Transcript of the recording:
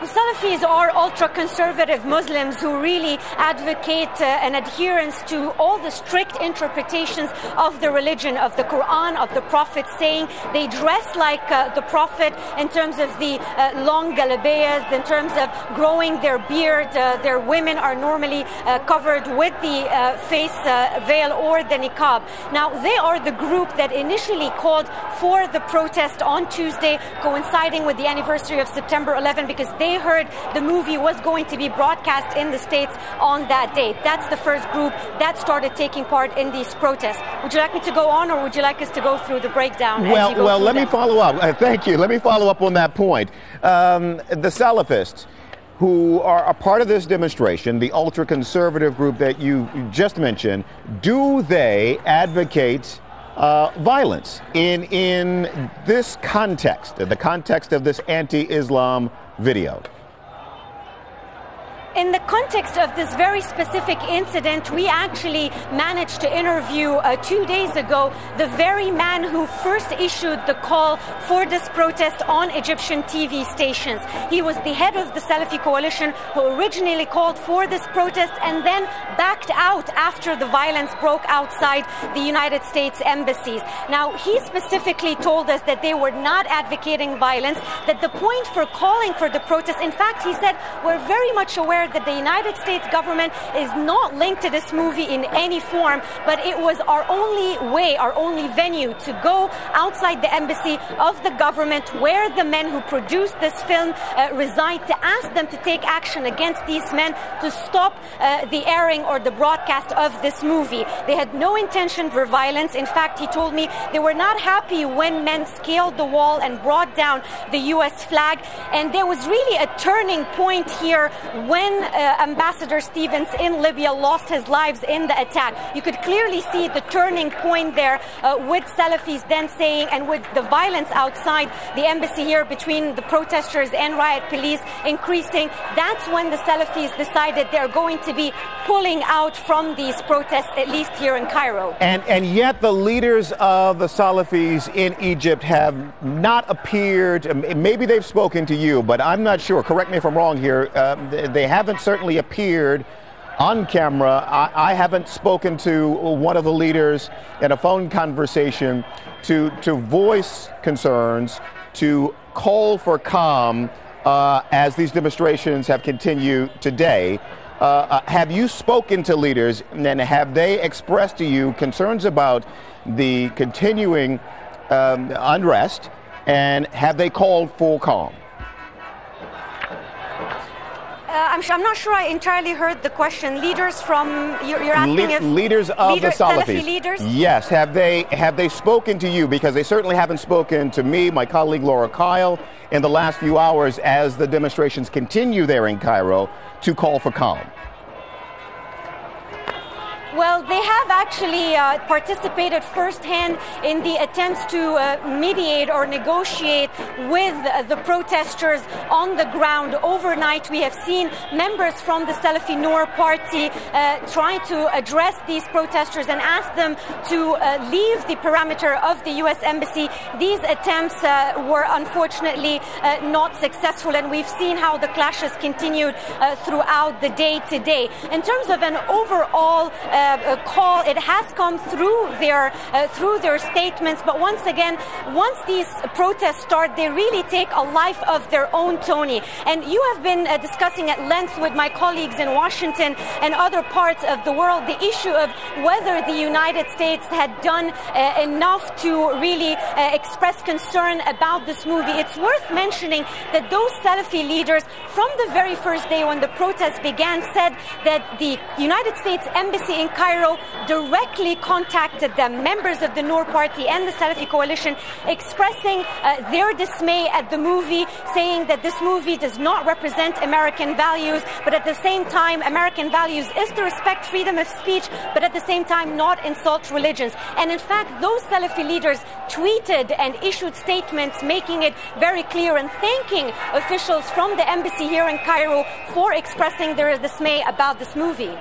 Salafis are ultra-conservative Muslims who really advocate an adherence to all the strict interpretations of the religion, of the Quran, of the Prophet, saying they dress like the Prophet in terms of the long galabayas, in terms of growing their beard. Their women are normally covered with the face veil or the niqab. Now, they are the group that initially called for the protest on Tuesday, coinciding with the anniversary of September 11, because they heard the movie was going to be broadcast in the States on that date. That's the first group that started taking part in these protests. Would you like me to go on, or would you like us to go through the breakdown? Well, let me follow up. Thank you. Let me follow up on that point. The Salafists, who are a part of this demonstration, the ultra-conservative group that you just mentioned, do they advocate violence in this context, the context of this anti-Islam video? In the context of this very specific incident, we actually managed to interview 2 days ago the very man who first issued the call for this protest on Egyptian TV stations. He was the head of the Salafi coalition who originally called for this protest and then backed out after the violence broke outside the United States embassies. Now, he specifically told us that they were not advocating violence, that the point for calling for the protest, in fact, he said, we're very much aware that the United States government is not linked to this movie in any form, but it was our only way, our only venue to go outside the embassy of the government where the men who produced this film reside, to ask them to take action against these men to stop the airing or the broadcast of this movie. They had no intention for violence. In fact, he told me they were not happy when men scaled the wall and brought down the U.S. flag. And there was really a turning point here when Ambassador Stevens in Libya lost his lives in the attack. You could clearly see the turning point there with Salafis then saying, and with the violence outside the embassy here between the protesters and riot police increasing. That's when the Salafis decided they're going to be pulling out from these protests, at least here in Cairo. And yet the leaders of the Salafis in Egypt have not appeared. Maybe they've spoken to you, but I'm not sure. Correct me if I'm wrong here. They haven't certainly appeared on camera. I haven't spoken to one of the leaders in a phone conversation to voice concerns, to call for calm as these demonstrations have continued today. Have you spoken to leaders, and have they expressed to you concerns about the continuing unrest, and have they called for calm? I'm not sure I entirely heard the question. Leaders from, you're asking if leaders of the Salafis. Salafi leaders? Yes. Have they spoken to you? Because they certainly haven't spoken to me, my colleague Laura Kyle, in the last few hours as the demonstrations continue there in Cairo to call for calm. Well, they have actually participated firsthand in the attempts to mediate or negotiate with the protesters on the ground. Overnight, we have seen members from the Salafi Noor party trying to address these protesters and ask them to leave the perimeter of the U.S. Embassy. These attempts were unfortunately not successful, and we've seen how the clashes continued throughout the day today. In terms of an overall call, it has come through their statements, but once again, once these protests start, they really take a life of their own, Tony. And you have been discussing at length with my colleagues in Washington and other parts of the world the issue of whether the United States had done enough to really express concern about this movie. It's worth mentioning that those Salafi leaders, from the very first day when the protests began, said that the United States Embassy in Cairo directly contacted them, members of the Noor Party and the Salafi coalition, expressing their dismay at the movie, saying that this movie does not represent American values, but at the same time, American values is to respect freedom of speech, but at the same time not insult religions. And in fact, those Salafi leaders tweeted and issued statements making it very clear and thanking officials from the embassy here in Cairo for expressing their dismay about this movie.